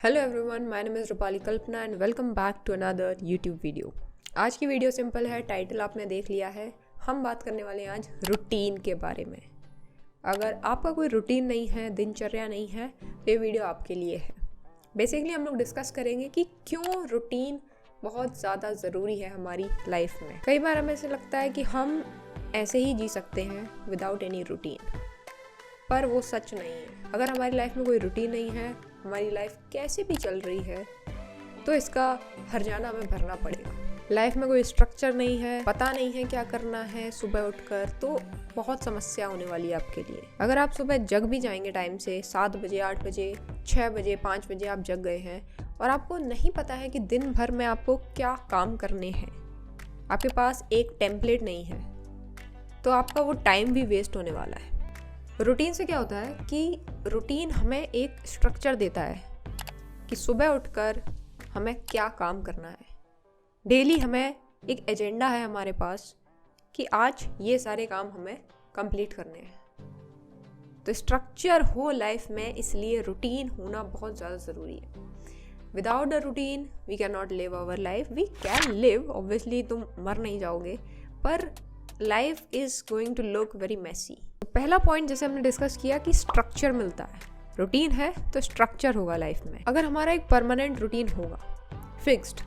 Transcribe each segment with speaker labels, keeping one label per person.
Speaker 1: Hello everyone, my name is Rupali Kalpana and welcome back to another YouTube video. आज की video simple है, title आपने देख लिया है। हम बात करने वाले हैं आज रूटीन के बारे में। अगर आपका कोई रूटीन नहीं है, दिनचर्या नहीं है, तो ये वीडियो आपके लिए है। बेसिकली हम लोग डिस्कस करेंगे कि क्यों रूटीन बहुत ज़्यादा ज़रूरी है हमारी लाइफ में। कई बार हमें ऐसे लगता है कि हम ऐसे ही जी सकते हैं विदाउट एनी रूटीन, पर वो सच नहीं है। अगर हमारी लाइफ में कोई रूटीन नहीं है, हमारी लाइफ कैसे भी चल रही है, तो इसका हर्जाना हमें भरना पड़ेगा। लाइफ में कोई स्ट्रक्चर नहीं है, पता नहीं है क्या करना है सुबह उठकर, तो बहुत समस्या होने वाली है आपके लिए। अगर आप सुबह जग भी जाएंगे टाइम से, 7 बजे, 8 बजे, 6 बजे, 5 बजे आप जग गए हैं और आपको नहीं पता है कि दिन भर में आपको क्या काम करने हैं, आपके पास एक टेम्पलेट नहीं है, तो आपका वो टाइम भी वेस्ट होने वाला है। रूटीन से क्या होता है कि रूटीन हमें एक स्ट्रक्चर देता है कि सुबह उठकर हमें क्या काम करना है। डेली हमें एक एजेंडा है हमारे पास कि आज ये सारे काम हमें कंप्लीट करने हैं। तो स्ट्रक्चर हो लाइफ में, इसलिए रूटीन होना बहुत ज़्यादा ज़रूरी है। Without a routine we can not live our life. We can live, obviously तुम मर नहीं जाओगे, पर life is going to look very messy. पहला पॉइंट जैसे हमने डिस्कस किया कि स्ट्रक्चर मिलता है। रूटीन है तो स्ट्रक्चर होगा लाइफ में। अगर हमारा एक परमानेंट रूटीन होगा, फिक्स्ड,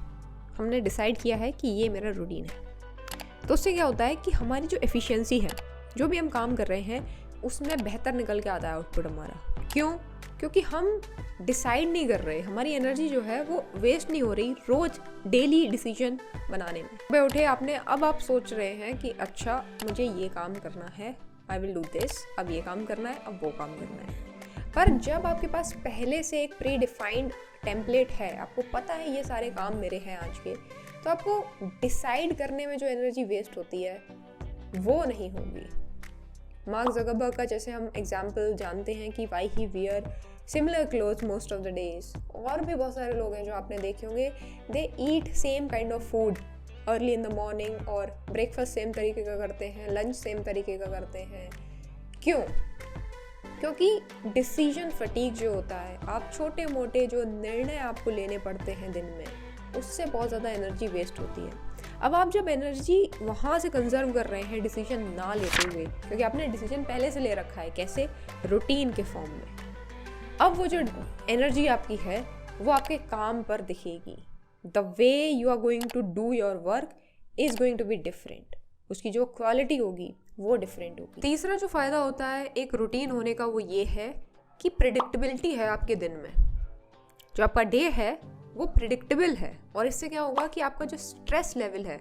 Speaker 1: हमने डिसाइड किया है कि ये मेरा रूटीन है, तो उससे क्या होता है कि हमारी जो एफिशिएंसी है, जो भी हम काम कर रहे हैं उसमें बेहतर निकल के आता है आउटपुट हमारा। क्यों? क्योंकि हम डिसाइड नहीं कर रहे, हमारी एनर्जी जो है वो वेस्ट नहीं हो रही रोज डेली डिसीजन बनाने में। सुबह उठे आपने, अब आप सोच रहे हैं कि अच्छा मुझे ये काम करना है, आई विल डू दिस, अब ये काम करना है, अब वो काम करना है। पर जब आपके पास पहले से एक प्री डिफाइंड टेम्पलेट है, आपको पता है ये सारे काम मेरे हैं आज के, तो आपको डिसाइड करने में जो एनर्जी वेस्ट होती है वो नहीं होगी। मार्क ज़करबर्ग का जैसे हम एग्जाम्पल जानते हैं कि why he wear similar clothes most of the days, और भी बहुत सारे लोग हैं जो आपने देखे होंगे, they eat same kind of food early in the morning, और ब्रेकफास्ट सेम तरीके का करते हैं, लंच सेम तरीके का करते हैं। क्यों? क्योंकि डिसीजन फटीग जो होता है, आप छोटे मोटे जो निर्णय आपको लेने पड़ते हैं दिन में, उससे बहुत ज़्यादा एनर्जी वेस्ट होती है। अब आप जब एनर्जी वहाँ से कंजर्व कर रहे हैं डिसीजन ना लेते हुए, क्योंकि आपने डिसीजन पहले से ले रखा है, कैसे? रूटीन के फॉर्म में, अब वो जो एनर्जी आपकी है वो आपके काम पर दिखेगी। The way you are going to do your work is going to be different, उसकी जो क्वालिटी होगी वो डिफरेंट होगी। तीसरा जो फ़ायदा होता है एक रूटीन होने का, वो ये है कि प्रिडिक्टेबिलिटी है आपके दिन में। जो आपका डे है वो प्रिडिक्टेबल है, और इससे क्या होगा कि आपका जो स्ट्रेस लेवल है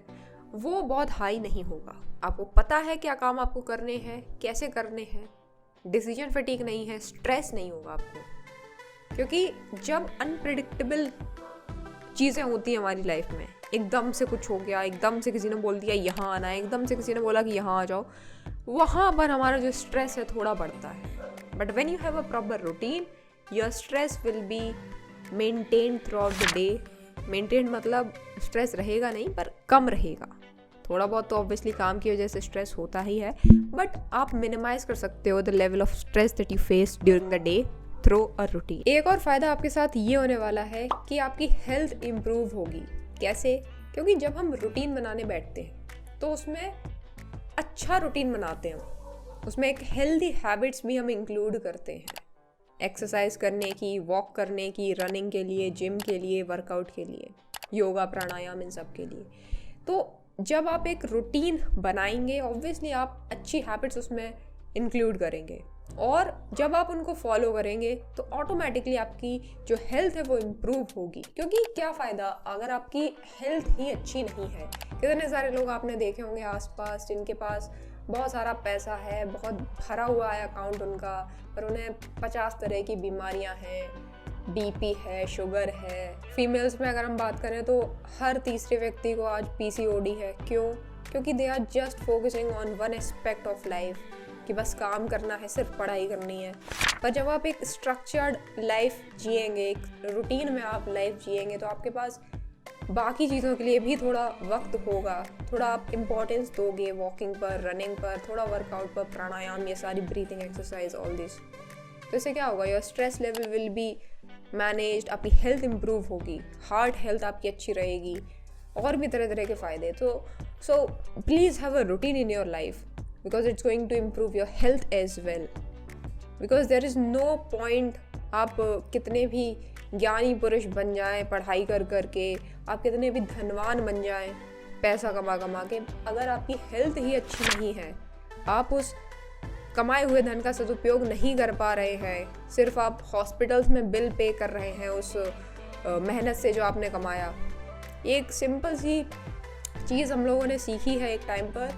Speaker 1: वो बहुत हाई नहीं होगा। आपको पता है क्या काम आपको करने हैं, कैसे करने हैं, डिसीजन फटीक नहीं है, स्ट्रेस नहीं होगा आपको। क्योंकि जब अनप्रिडिक्टेबल चीज़ें होती हैं हमारी लाइफ में, एकदम से कुछ हो गया, एकदम से किसी ने बोल दिया यहाँ आना है, एकदम से किसी ने बोला कि यहाँ आ जाओ, वहाँ पर हमारा जो स्ट्रेस है थोड़ा बढ़ता है। But when you have a proper routine, your stress will be maintain through out the day. Maintain मतलब स्ट्रेस रहेगा नहीं, पर कम रहेगा। थोड़ा बहुत तो ऑब्वियसली काम की वजह से स्ट्रेस होता ही है, बट आप मिनिमाइज कर सकते हो the level of stress that you face during the day through a routine. एक और फायदा आपके साथ ये होने वाला है कि आपकी हेल्थ इंप्रूव होगी। कैसे? क्योंकि जब हम रूटीन बनाने बैठते हैं तो उसमें अच्छा रूटीन बनाते हैं, उसमें एक हेल्दी हैबिट्स भी हम इंक्लूड करते हैं, एक्सरसाइज करने की, वॉक करने की, रनिंग के लिए, जिम के लिए, वर्कआउट के लिए, योगा, प्राणायाम, इन सब के लिए। तो जब आप एक रूटीन बनाएंगे, ऑब्वियसली आप अच्छी हैबिट्स उसमें इंक्लूड करेंगे, और जब आप उनको फॉलो करेंगे तो ऑटोमेटिकली आपकी जो हेल्थ है वो इम्प्रूव होगी। क्योंकि क्या फ़ायदा अगर आपकी हेल्थ ही अच्छी नहीं है। कितने सारे लोग आपने देखे होंगे आसपास जिनके पास बहुत सारा पैसा है, बहुत भरा हुआ है अकाउंट उनका, पर उन्हें 50 तरह की बीमारियां हैं, बीपी है, शुगर है। फीमेल्स में अगर हम बात करें तो हर तीसरे व्यक्ति को आज पीसीओडी है। क्यों? क्योंकि they are just focusing on one aspect of life, कि बस काम करना है, सिर्फ पढ़ाई करनी है। पर जब आप एक स्ट्रक्चर्ड लाइफ जिएंगे, एक रूटीन में आप लाइफ जिएंगे, तो आपके पास बाकी चीज़ों के लिए भी थोड़ा वक्त होगा, थोड़ा आप इम्पोर्टेंस दोगे वॉकिंग पर, रनिंग पर, थोड़ा वर्कआउट पर, प्राणायाम, ये सारी ब्रीथिंग एक्सरसाइज, ऑल दिस। तो इससे क्या होगा? Your stress level will be managed, आपकी हेल्थ इम्प्रूव होगी, हार्ट हेल्थ आपकी अच्छी रहेगी, और भी तरह तरह के फ़ायदे। तो so please have a routine in your life because it's going to improve your health as well. Because there is no point आप कितने भी ज्ञानी पुरुष बन जाएं पढ़ाई कर करके, आप कितने भी धनवान बन जाएं पैसा कमा कमा के, अगर आपकी हेल्थ ही अच्छी नहीं है, आप उस कमाए हुए धन का सदुपयोग नहीं कर पा रहे हैं, सिर्फ आप हॉस्पिटल्स में बिल पे कर रहे हैं उस मेहनत से जो आपने कमाया। एक सिंपल सी चीज़ हम लोगों ने सीखी है एक टाइम पर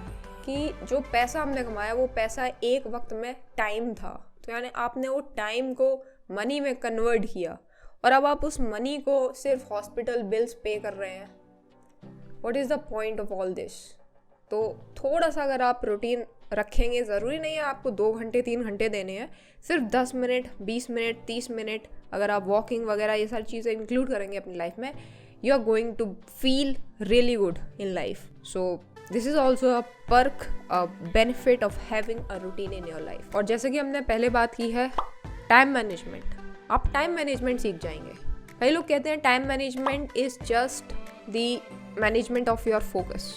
Speaker 1: कि जो पैसा हमने कमाया वो पैसा एक वक्त में टाइम था, तो यानी आपने वो टाइम को मनी में कन्वर्ट किया और अब आप उस मनी को सिर्फ हॉस्पिटल बिल्स पे कर रहे हैं। What is the point of all this? तो थोड़ा सा अगर आप रूटीन रखेंगे, ज़रूरी नहीं है आपको 2 घंटे 3 घंटे देने हैं, सिर्फ 10 मिनट 20 मिनट 30 मिनट अगर आप वॉकिंग वगैरह ये सारी चीज़ें इंक्लूड करेंगे अपनी लाइफ में, you are going to feel really good in life. So this is also a perk, a benefit of having a routine in your life. और जैसे कि हमने पहले बात की है टाइम मैनेजमेंट, आप टाइम मैनेजमेंट सीख जाएंगे। कई लोग कहते हैं time management is just the management of your focus.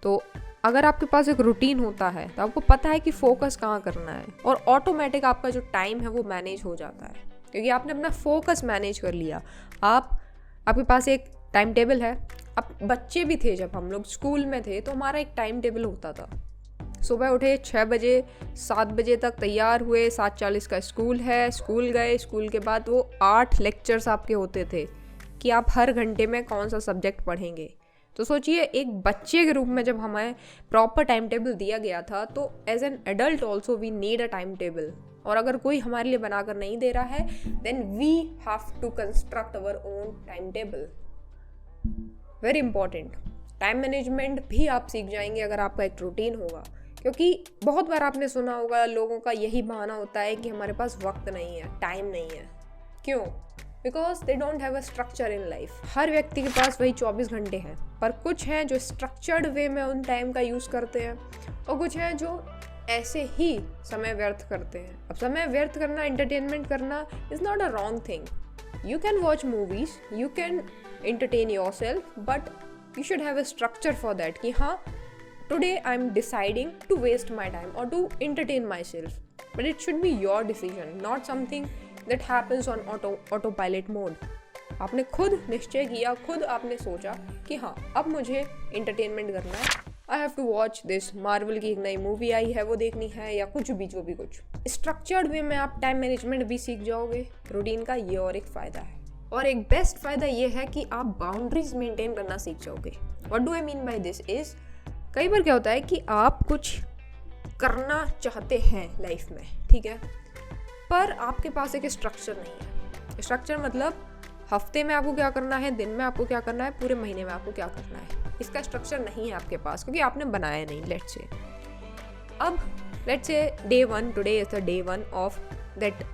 Speaker 1: तो अगर आपके पास एक रूटीन होता है तो आपको पता है कि फोकस कहाँ करना है और ऑटोमेटिक आपका जो टाइम है वो मैनेज हो जाता है, क्योंकि आपने अपना फोकस मैनेज कर लिया। आपके पास एक टाइम टेबल है। अब बच्चे भी थे, जब हम लोग स्कूल में थे तो हमारा एक टाइम टेबल होता था। सुबह उठे 6 बजे, 7 बजे तक तैयार हुए, 7:40 का स्कूल है, स्कूल गए, स्कूल के बाद वो 8 लेक्चर्स आपके होते थे कि आप हर घंटे में कौन सा सब्जेक्ट पढ़ेंगे। तो सोचिए एक बच्चे के रूप में जब हमें प्रॉपर टाइम टेबल दिया गया था, तो as an adult also we need a time table. और अगर कोई हमारे लिए बनाकर नहीं दे रहा है, then we have to construct our own time table. Very important, time management भी आप सीख जाएंगे अगर आपका एक रूटीन होगा। क्योंकि बहुत बार आपने सुना होगा लोगों का यही बहाना होता है कि हमारे पास वक्त नहीं है, टाइम नहीं है। क्यों? Because they don't have a structure in life. हर व्यक्ति के पास वही 24 घंटे हैं, पर कुछ हैं जो स्ट्रक्चर्ड वे में उन टाइम का यूज़ करते हैं और कुछ हैं जो ऐसे ही समय व्यर्थ करते हैं। अब समय व्यर्थ करना, एंटरटेनमेंट करना is not a wrong thing. You can watch movies, you can entertain yourself, but you should have a structure for that कि हाँ today I'm deciding to waste my time or to entertain myself, but it should be your decision, not something that happens on autopilot mode। आपने खुद निश्चय किया, खुद आपने सोचा कि हाँ अब मुझे entertainment करना है, I have to watch this, Marvel की एक नई मूवी आई है वो देखनी है, या कुछ भी जो भी कुछ। स्ट्रक्चर्ड वे में आप टाइम मैनेजमेंट भी सीख जाओगे रूटीन का, ये और एक फ़ायदा है। और एक बेस्ट फ़ायदा ये है कि आप बाउंड्रीज मेंटेन करना सीख जाओगे। What do I mean by this is, कई बार क्या होता है कि आप कुछ करना चाहते हैं लाइफ में, ठीक है, पर आपके पास एक स्ट्रक्चर नहीं है। स्ट्रक्चर मतलब हफ्ते में आपको क्या करना है, दिन में आपको क्या करना है, पूरे महीने में आपको क्या करना है, इसका स्ट्रक्चर नहीं है आपके पास क्योंकि आपने बनाया नहीं। लेट्स से अब let's say day 1, today is the day 1 of that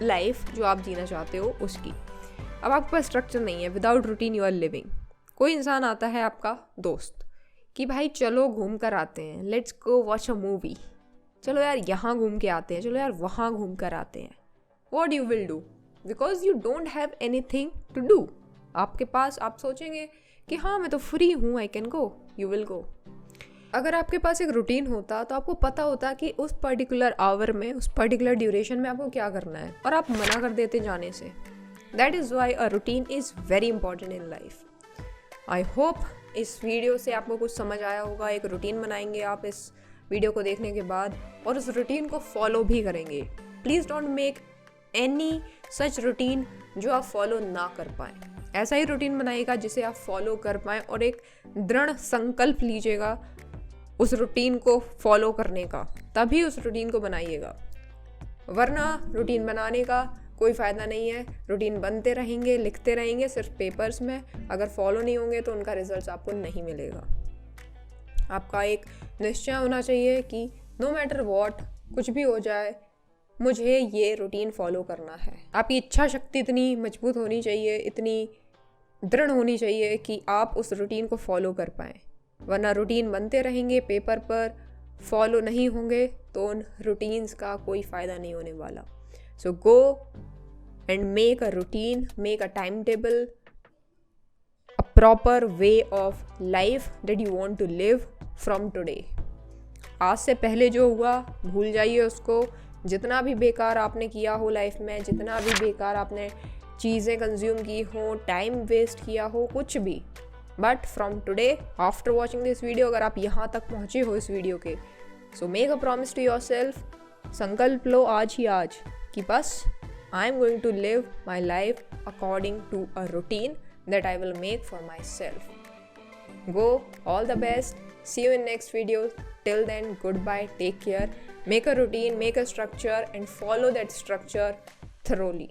Speaker 1: life जो आप जीना चाहते हो उसकी। अब आपके पास स्ट्रक्चर नहीं है, without routine you are living. कोई इंसान आता है आपका दोस्त कि भाई चलो घूम कर आते हैं, let's go watch a movie, चलो यार यहाँ घूम के आते हैं, चलो यार वहाँ घूम कर आते हैं। What you will do? Because you don't have anything to do. आपके पास, आप सोचेंगे कि हाँ मैं तो फ्री हूँ, I can go, you will go. अगर आपके पास एक रूटीन होता तो आपको पता होता कि उस पर्टिकुलर आवर में, उस पर्टिकुलर ड्यूरेशन में आपको क्या करना है, और आप मना कर देते जाने से। That is why a routine is very important in life. I hope इस वीडियो से आपको कुछ समझ आया होगा। एक रूटीन बनाएंगे आप इस वीडियो को देखने के बाद, और उस रूटीन को फॉलो भी करेंगे। Please don't make any such routine जो आप फॉलो ना कर पाएँ। ऐसा ही रूटीन बनाइएगा जिसे आप फॉलो कर पाएँ, और एक दृढ़ संकल्प लीजिएगा उस रूटीन को फॉलो करने का, तभी उस रूटीन को बनाइएगा। वरना रूटीन बनाने का कोई फ़ायदा नहीं है। रूटीन बनते रहेंगे, लिखते रहेंगे सिर्फ पेपर्स में, अगर फॉलो नहीं होंगे तो उनका रिजल्ट आपको नहीं मिलेगा। आपका एक निश्चय होना चाहिए कि नो मैटर व्हाट, कुछ भी हो जाए, मुझे ये रूटीन फॉलो करना है। आपकी इच्छा शक्ति इतनी मजबूत होनी चाहिए, इतनी दृढ़ होनी चाहिए कि आप उस रूटीन को फॉलो कर पाएँ। वरना रूटीन बनते रहेंगे पेपर पर, फॉलो नहीं होंगे तो उन रूटीन्स का कोई फ़ायदा नहीं होने वाला। सो गो and make a routine, make a timetable, a proper way of life that you want to live from today. आज से पहले जो हुआ भूल जाइए उसको. जितना भी बेकार आपने किया हो लाइफ में, जितना भी बेकार आपने चीज़ें कंज्यूम की हो, टाइम वेस्ट किया हो, कुछ भी, but from today after watching this video, अगर आप यहाँ तक पहुँचे हो इस वीडियो के, so make a promise to yourself, संकल्प लो आज ही आज कि बस I am going to live my life according to a routine that I will make for myself. Go, all the best. See you in next video. Till then, goodbye, take care. Make a routine, make a structure and follow that structure thoroughly.